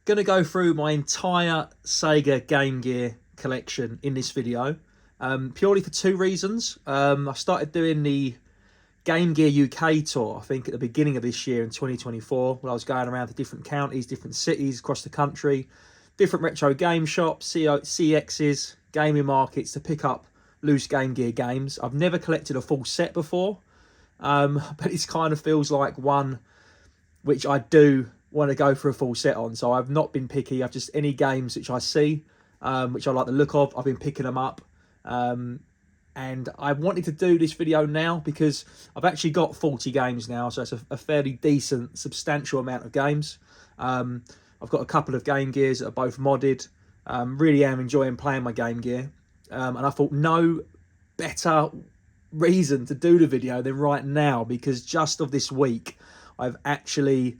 Going to go through my entire Sega Game Gear collection in this video, purely for two reasons. I started doing the Game Gear UK tour, I think, at the beginning of this year in 2024, when I was going around to different counties, different cities across the country, different retro game shops, CXs, gaming markets to pick up loose Game Gear games. I've never collected a full set before, but it kind of feels like one which I do want to go for a full set on. So I've not been picky. I've just any games which I see, which I like the look of, I've been picking them up. And I wanted to do this video now because I've actually got 40 games now, so it's a fairly decent, substantial amount of games. I've got a couple of Game Gears that are both modded. Really am enjoying playing my Game Gear. And I thought no better reason to do the video than right now, because just of this week, I've actually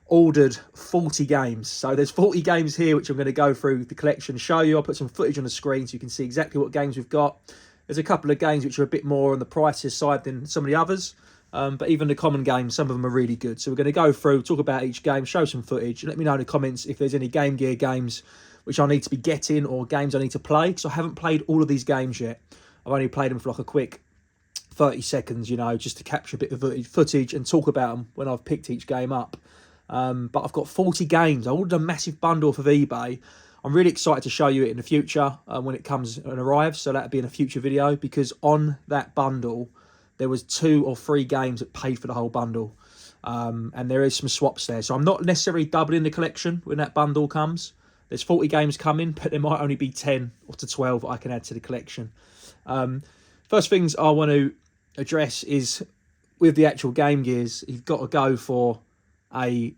ordered 40 games. So there's 40 games here, which I'm going to go through the collection, show you. I'll put some footage on the screen so you can see exactly what games we've got. There's a couple of games which are a bit more on the pricier side than some of the others. But even the common games, some of them are really good. So we're going to go through, talk about each game, show some footage. Let me know in the comments if there's any Game Gear games which I need to be getting or games I need to play, because I haven't played all of these games yet. I've only played them for like a quick 30 seconds, you know, just to capture a bit of footage and talk about them when I've picked each game up. But I've got 40 games. I ordered a massive bundle off of eBay. I'm really excited to show you it in the future when it comes and arrives. So that'll be in a future video, because on that bundle, there was 2 or 3 games that paid for the whole bundle. And there is some swaps there. So I'm not necessarily doubling the collection when that bundle comes. There's 40 games coming, but there might only be 10 or to 12 I can add to the collection. First things I want to address is with the actual Game Gears, you've got to go for the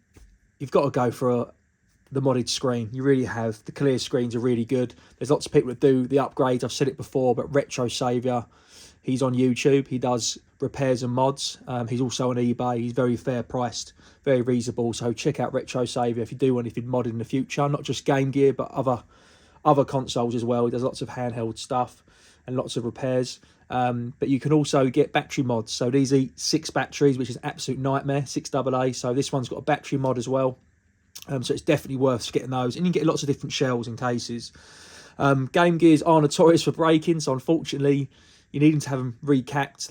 modded screen. You really have. The clear screens are really good. There's lots of people that do the upgrades. I've said it before, but Retro Saviour, he's on YouTube. He does repairs and mods. He's also on eBay. He's very fair priced, very reasonable. So check out Retro Saviour if you do want anything modded in the future. Not just Game Gear, but other consoles as well. He does lots of handheld stuff and lots of repairs. But you can also get battery mods. So these eat 6 batteries, which is an absolute nightmare, 6 AA. So this one's got a battery mod as well. So it's definitely worth getting those. And you can get lots of different shells and cases. Game Gears are notorious for breaking, so unfortunately you need to have them recapped,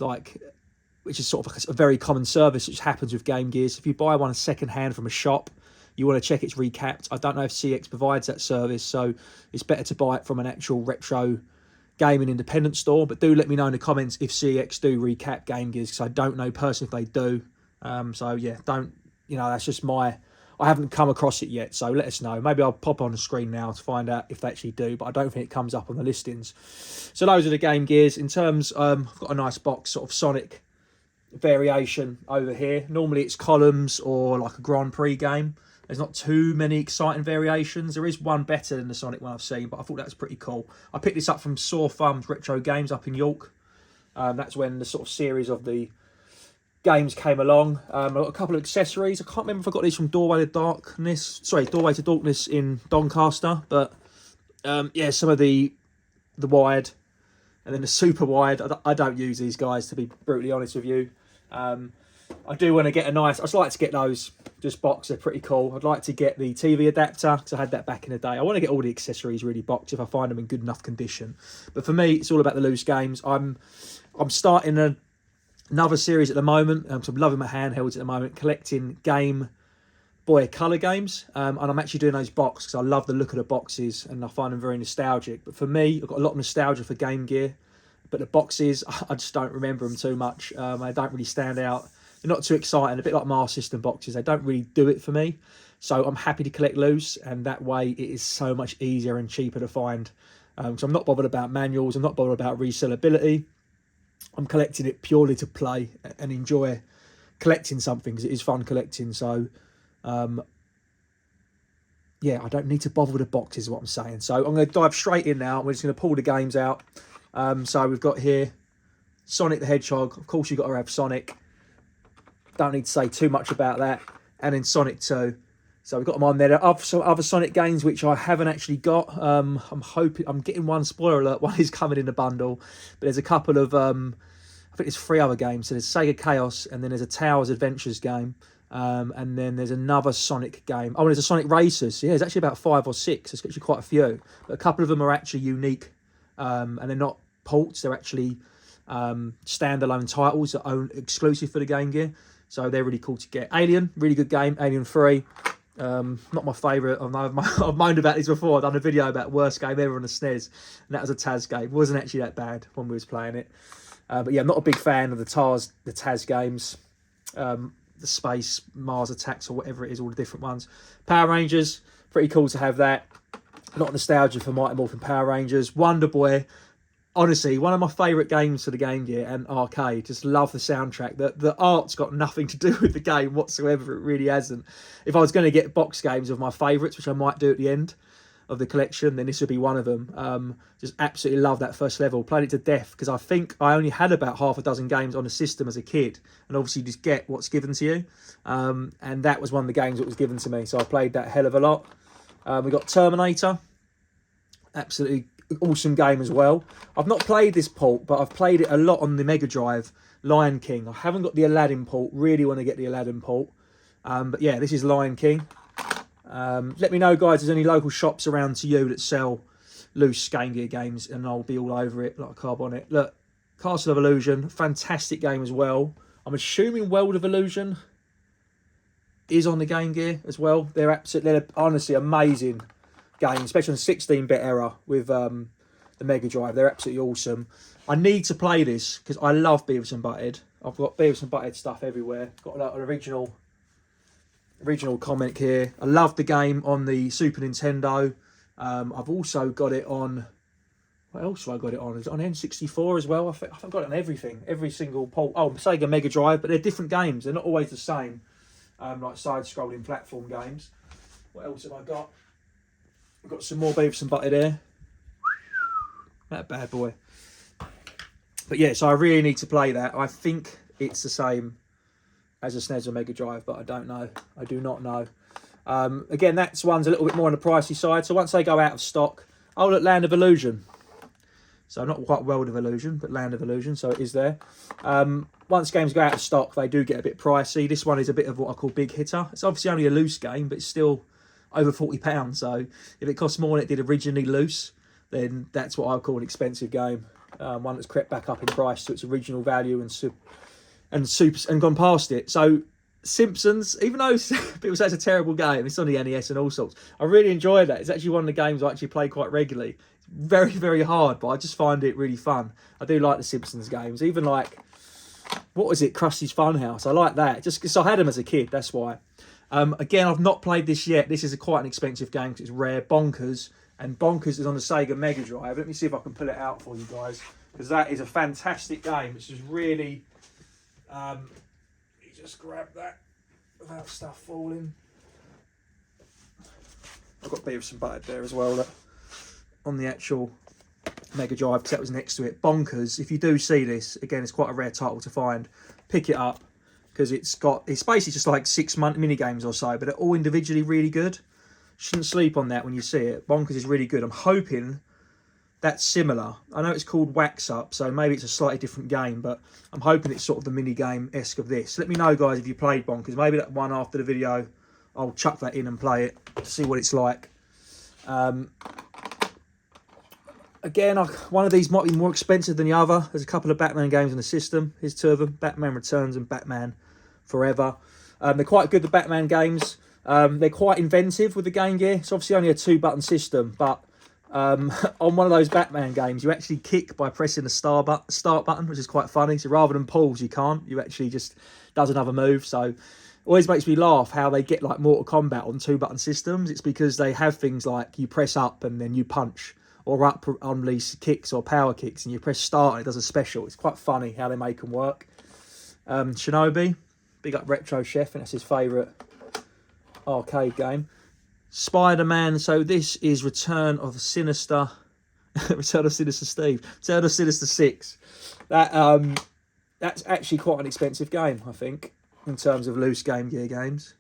which is sort of like a very common service which happens with Game Gears. If you buy one second hand from a shop, you want to check it's recapped. I don't know if CX provides that service, so it's better to buy it from an actual retro gaming independent store. But do let me know in the comments if CX do recap Game Gears, because I don't know personally if they do. So yeah, that's just I haven't come across it yet, so let us know. Maybe I'll pop on the screen now to find out if they actually do, but I don't think it comes up on the listings. So those are the Game Gears. In terms, I've got a nice box, sort of Sonic variation over here. Normally it's columns or like a Grand Prix game. There's not too many exciting variations. There is one better than the Sonic one I've seen, but I thought that was pretty cool. I picked this up from Sore Thumbs Retro Games up in York. That's when the sort of series of the games came along. I've got a couple of accessories. I can't remember if I got these from Doorway to Darkness in Doncaster, but yeah, some of the wide and then the super wide. I don't use these guys, to be brutally honest with you. I do want to get I'd like to get those just boxed. They're pretty cool. I'd like to get the TV adapter, because I had that back in the day. I want to get all the accessories really boxed if I find them in good enough condition. But for me, it's all about the loose games. I'm starting another series at the moment. So I'm loving my handhelds at the moment, collecting Game Boy Color games. And I'm actually doing those boxed because I love the look of the boxes and I find them very nostalgic. But for me, I've got a lot of nostalgia for Game Gear. But the boxes, I just don't remember them too much. They don't really stand out. They're not too exciting, a bit like Master System boxes. They don't really do it for me. So I'm happy to collect loose, and that way it is so much easier and cheaper to find. So I'm not bothered about manuals. I'm not bothered about resellability. I'm collecting it purely to play and enjoy collecting something, because it is fun collecting. So, yeah, I don't need to bother with the boxes, is what I'm saying. So I'm going to dive straight in now. We're just going to pull the games out. So we've got here Sonic the Hedgehog. Of course, you've got to have Sonic. Don't need to say too much about that. And then Sonic 2. So we've got them on there. There are some other Sonic games which I haven't actually got. I'm getting one, spoiler alert, one is coming in the bundle. But there's a couple of, I think there's 3 other games. So there's Sega Chaos, and then there's a Towers Adventures game. And then there's another Sonic game. Oh, there's a Sonic Racers. Yeah, there's actually about 5 or 6. There's actually quite a few. But a couple of them are actually unique. And they're not ports. They're actually standalone titles that own exclusive for the Game Gear. So they're really cool to get. Alien, really good game. Alien 3. Not my favourite. I've moaned about this before. I've done a video about worst game ever on the SNES. And that was a Taz game. It wasn't actually that bad when we was playing it. But yeah, I'm not a big fan of the Taz games. The Space, Mars Attacks, or whatever it is, all the different ones. Power Rangers, pretty cool to have that. A lot of nostalgia for Mighty Morphin Power Rangers. Wonder Boy, honestly, one of my favourite games for the Game Gear and arcade. Just love the soundtrack. The art's got nothing to do with the game whatsoever. It really hasn't. If I was going to get box games of my favourites, which I might do at the end of the collection, then this would be one of them. Just absolutely love that first level. Played it to death because I think I only had about half a dozen games on the system as a kid, and obviously you just get what's given to you. And that was one of the games that was given to me, so I played that a hell of a lot. We got Terminator, absolutely awesome game as well. I've not played this port, but I've played it a lot on the Mega Drive. Lion King. I haven't got the Aladdin port. Really want to get the Aladdin port. But yeah, this is Lion King. Let me know, guys, if there's any local shops around to you that sell loose Game Gear games, and I'll be all over it like a carb on it. Look, Castle of Illusion, fantastic game as well. I'm assuming World of Illusion is on the Game Gear as well. They're honestly amazing games, especially on the 16-bit era with the Mega Drive. They're absolutely awesome. I need to play this because I love Beavis and Butthead. I've got Beavis and Butthead stuff everywhere. Got like, an original comic here. I love the game on the Super Nintendo. I've also got it on... What else have I got it on? Is it on N64 as well? I've got it on everything. Every single port. Oh, Sega Mega Drive. But they're different games. They're not always the same. Like side-scrolling platform games. What else have I got? I've got some more Beavis and Butthead here. That bad boy. But yeah, so I really need to play that. I think it's the same as a SNES or Mega Drive, but I don't know. I do not know. Again, that's one's a little bit more on the pricey side. So once they go out of stock... Oh, look, Land of Illusion. So not quite World of Illusion, but Land of Illusion. So it is there. Once games go out of stock, they do get a bit pricey. This one is a bit of what I call big hitter. It's obviously only a loose game, but it's still over £40. So if it costs more than it did originally loose, then that's what I call an expensive game. One that's crept back up in price to its original value and gone past it. So Simpsons, even though people say it's a terrible game, it's on the NES and all sorts, I really enjoy that. It's actually one of the games I actually play quite regularly. It's very, very hard, but I just find it really fun. I do like the Simpsons games, even like, what was it, Krusty's Funhouse. I like that, just because I had them as a kid, that's why. Again, I've not played this yet. This is quite an expensive game because it's rare. Bonkers, and Bonkers is on the Sega Mega Drive. Let me see if I can pull it out for you guys, because that is a fantastic game. It's just really... you just grab that without stuff falling. I've got Beavis and Butthead there as well, look, on the actual Mega Drive, because that was next to it. Bonkers, if you do see this, again, it's quite a rare title to find. Pick it up, because it's basically just like 6 mini games or so, but they're all individually really good. Shouldn't sleep on that when you see it. Bonkers is really good. I'm hoping that's similar. I know it's called Wax Up, so maybe it's a slightly different game, but I'm hoping it's sort of the mini game-esque of this. Let me know, guys, if you played Bonkers. Maybe that one after the video, I'll chuck that in and play it to see what it's like. Again, one of these might be more expensive than the other. There's a couple of Batman games in the system. Here's two of them, Batman Returns and Batman Forever. They're quite good, the Batman games. They're quite inventive with the Game Gear. It's obviously only a 2-button system, but on one of those Batman games, you actually kick by pressing the start button, which is quite funny. So rather than pause, you can't. You actually just does another move. So it always makes me laugh how they get like Mortal Kombat on 2-button systems. It's because they have things like you press up and then you punch, or up unleash kicks or power kicks, and you press start and it does a special. It's quite funny how they make them work. Shinobi, big up Retro Chef, and that's his favourite arcade game. Spider-Man, so this is Return of Sinister Steve, Return of Sinister 6. That's actually quite an expensive game, I think, in terms of loose Game Gear games.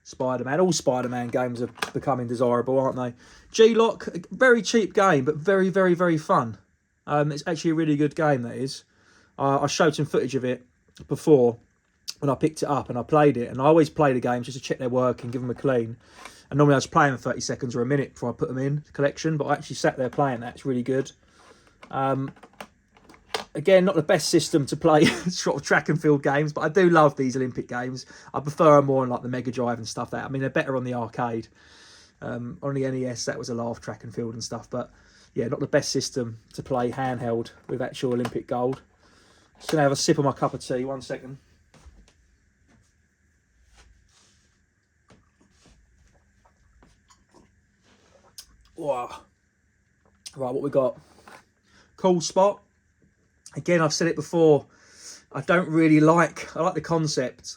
Spider-Man, all Spider-Man games are becoming desirable, aren't they? G-Lock, very cheap game, but very, very, very fun. It's actually a really good game, that is. I showed some footage of it before. when I picked it up and I played it. And I always play the games just to check their work and give them a clean. And normally I just play them 30 seconds or a minute before I put them in the collection. But I actually sat there playing that. It's really good. Again, not the best system to play sort of track and field games, but I do love these Olympic games. I prefer them more on like the Mega Drive and stuff. I mean, they're better on the arcade. On the NES, that was a laugh, track and field and stuff. But yeah, not the best system to play handheld with actual Olympic gold. Just gonna have a sip of my cup of tea. 1 second. Wow. Right, what we got? Cool Spot. Again, I've said it before. I like the concept,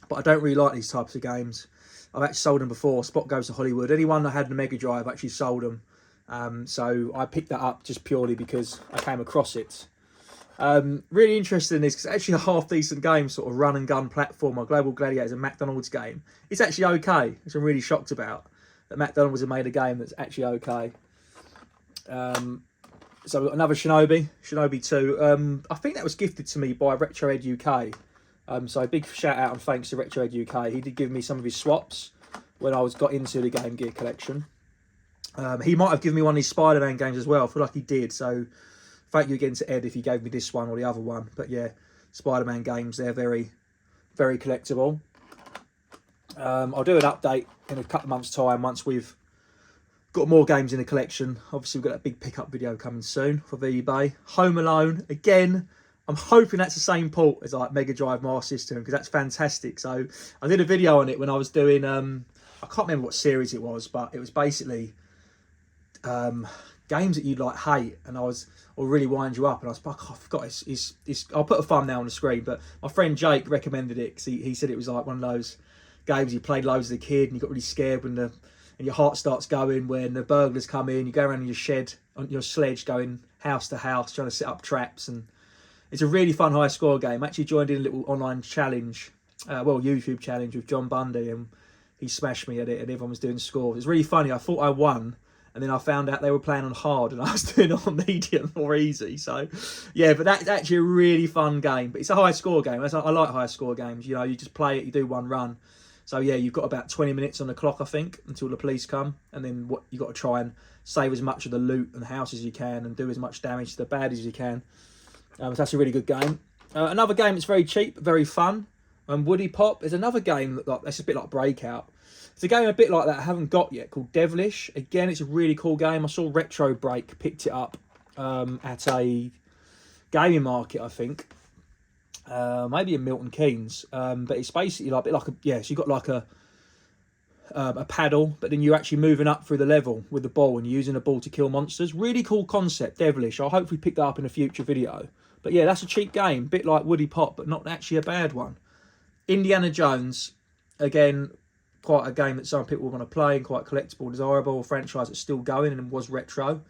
but I don't really like these types of games. I've actually sold them before. Spot Goes to Hollywood. Anyone that had the Mega Drive, I actually sold them. So I picked that up just purely because I came across it. Really interested in this because it's actually a half decent game, sort of run and gun platform. Global Gladiators, a McDonald's game. It's actually okay, which I'm really shocked about. That McDonald's have made a game that's actually okay. So we've got another Shinobi 2. I think that was gifted to me by RetroEd UK. So a big shout out and thanks to RetroEd UK. He did give me some of his swaps when I got into the Game Gear collection. He might have given me one of his Spider-Man games as well. I feel like he did. So thank you again to Ed if he gave me this one or the other one. But yeah, Spider-Man games, they're very, very collectible. I'll do an update in a couple of months' time once we've got more games in the collection. Obviously, we've got that big pickup video coming soon for eBay. Home Alone, again, I'm hoping that's the same port as like Mega Drive Master System because that's fantastic. So I did a video on it when I was doing, I can't remember what series it was, but it was basically games that you'd like hate and or really wind you up. And I was like, oh, I forgot, I'll put a thumbnail on the screen, but my friend Jake recommended it because he said it was like one of those games you played loads as a kid and you got really scared and your heart starts going when the burglars come in. You go around in your shed on your sledge going house to house trying to set up traps, and it's a really fun high score game. I actually joined in a little online challenge, YouTube challenge with John Bundy, and he smashed me at it and everyone was doing scores. It's really funny. I thought I won and then I found out they were playing on hard and I was doing it on medium or easy. So yeah, but that's actually a really fun game, but it's a high score game. I like high score games. You know, you just play it, you do one run. So yeah, you've got about 20 minutes on the clock, I think, until the police come. And then you've got to try and save as much of the loot and the house as you can and do as much damage to the bad as you can. So that's a really good game. Another game that's very cheap, very fun. Woody Pop is another game that's a bit like Breakout. It's a game a bit like that I haven't got yet called Devilish. Again, it's a really cool game. I saw Retro Break picked it up at a gaming market, I think. Maybe in Milton Keynes, but it's basically like a bit like so you've got like a paddle, but then you're actually moving up through the level with the ball and you're using a ball to kill monsters. Really cool concept, Devilish. I'll hopefully pick that up in a future video. But yeah, that's a cheap game, bit like Woody Pop, but not actually a bad one. Indiana Jones, again, quite a game that some people want to play and quite collectible, desirable, a franchise that's still going and was retro.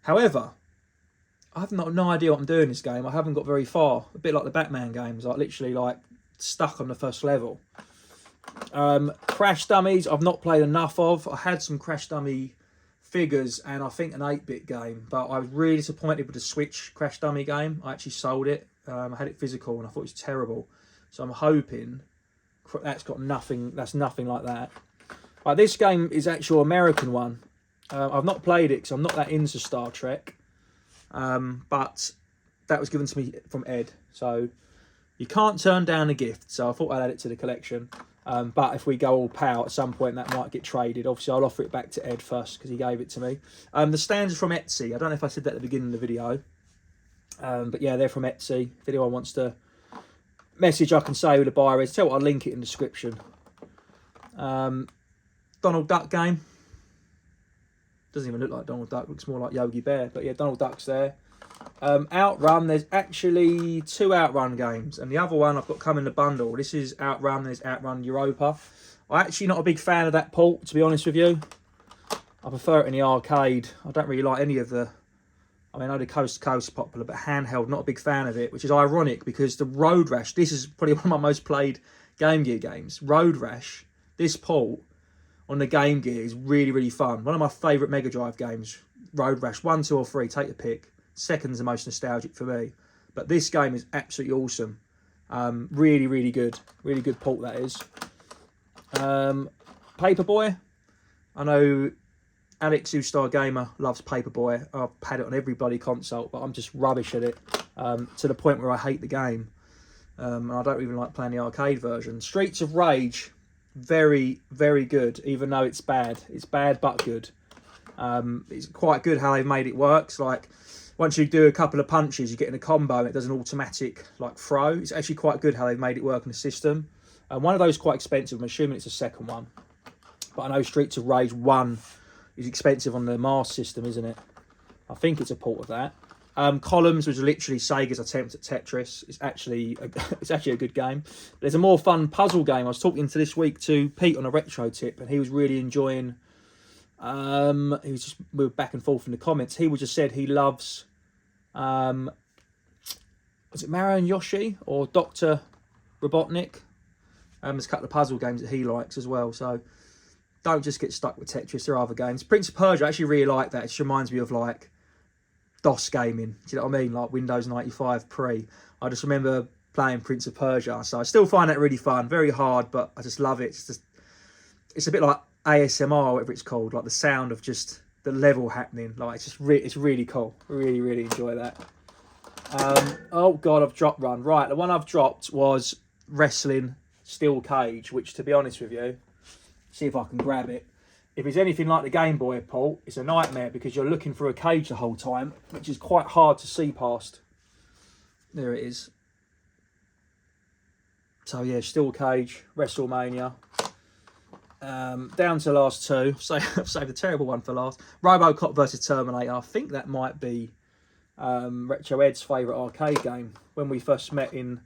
However, I have no idea what I'm doing in this game. I haven't got very far. A bit like the Batman games, like literally like stuck on the first level. Crash Dummies, I've not played enough of. I had some Crash Dummy figures and I think an 8-bit game, but I was really disappointed with the Switch Crash Dummy game. I actually sold it. I had it physical and I thought it was terrible. So I'm hoping that's nothing like that. Right, this game is actual American one. I've not played it because I'm not that into Star Trek. But that was given to me from Ed, so you can't turn down a gift, so I thought I'd add it to the collection. But if we go all pow at some point, that might get traded. Obviously, I'll offer it back to Ed first because he gave it to me. The stands are from Etsy. I don't know if I said that at the beginning of the video, but yeah, they're from Etsy. If anyone wants to message, I can say who the buyer is. Tell you what, I'll link it in the description. Donald Duck game. Doesn't even look like Donald Duck, looks more like Yogi Bear. But yeah, Donald Duck's there. Outrun, there's actually 2 Outrun games. And the other one I've got come in the bundle. This is Outrun, there's Outrun Europa. I'm actually not a big fan of that port, to be honest with you. I prefer it in the arcade. I don't really like any of the... I mean, I know the Coast to Coast is popular, but handheld, not a big fan of it. Which is ironic, because the Road Rash, this is probably one of my most played Game Gear games. Road Rash, this port on the Game Gear is really, really fun. One of my favourite Mega Drive games, Road Rash. 1, 2 or 3, take your pick. Second's the most nostalgic for me. But this game is absolutely awesome. Really, really good. Really good port, that is. Paperboy. I know Alex, who's Star Gamer, loves Paperboy. I've had it on every bloody console, but I'm just rubbish at it, to the point where I hate the game. And I don't even like playing the arcade version. Streets of Rage, very, very good, even though it's bad. It's bad, but good. It's quite good how they've made it work. So, like, once you do a couple of punches, you get in a combo and it does an automatic, like, throw. It's actually quite good how they've made it work in the system. One of those quite expensive. I'm assuming it's the second one. But I know Streets of Rage 1 is expensive on the Mars system, isn't it? I think it's a port of that. Columns was literally Sega's attempt at Tetris. It's actually a good game. There's a more fun puzzle game. I was talking to this week to Pete on a retro tip, and he was really enjoying. We were back and forth in the comments. He just said he loves. Was it Mario and Yoshi or Dr. Robotnik? There's a couple of puzzle games that he likes as well. So don't just get stuck with Tetris. There are other games. Prince of Persia, I actually really like that. It just reminds me of like DOS gaming. Do you know what I mean? Like Windows 95 pre. I just remember playing Prince of Persia. So I still find that really fun. Very hard, but I just love it. It's a bit like ASMR, whatever it's called. Like the sound of just the level happening. Like it's just it's really cool. Really, really enjoy that. Oh God, I've dropped one. Right, the one I've dropped was Wrestling Steel Cage, which, to be honest with you, see if I can grab it. If it's anything like the Game Boy port, it's a nightmare because you're looking for a cage the whole time, which is quite hard to see past. There it is. So yeah, Steel Cage, WrestleMania. Down to the last two. So I've saved a terrible one for last. RoboCop versus Terminator. I think that might be Retro Ed's favourite arcade game. When we first met in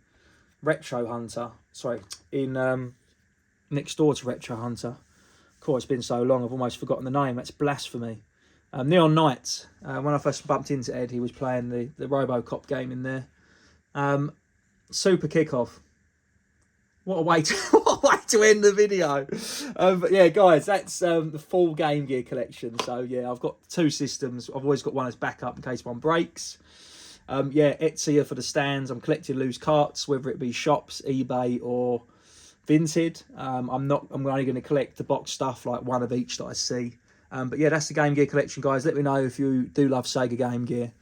Retro Hunter. Sorry, in next door to Retro Hunter. Of course, it's been so long, I've almost forgotten the name. That's blasphemy. Neon Knights. When I first bumped into Ed, he was playing the RoboCop game in there. Super Kickoff. What a way to end the video. But yeah, guys, that's the full Game Gear collection. So yeah, I've got two systems. I've always got one as backup in case one breaks. Yeah, Etsy for the stands. I'm collecting loose carts, whether it be shops, eBay, or Vinted. I'm only going to collect the box stuff, like one of each that I see. But yeah, that's the Game Gear collection, guys. Let me know if you do love Sega Game Gear.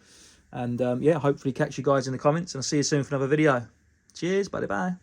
And yeah, hopefully catch you guys in the comments. And I'll see you soon for another video. Cheers, bye bye.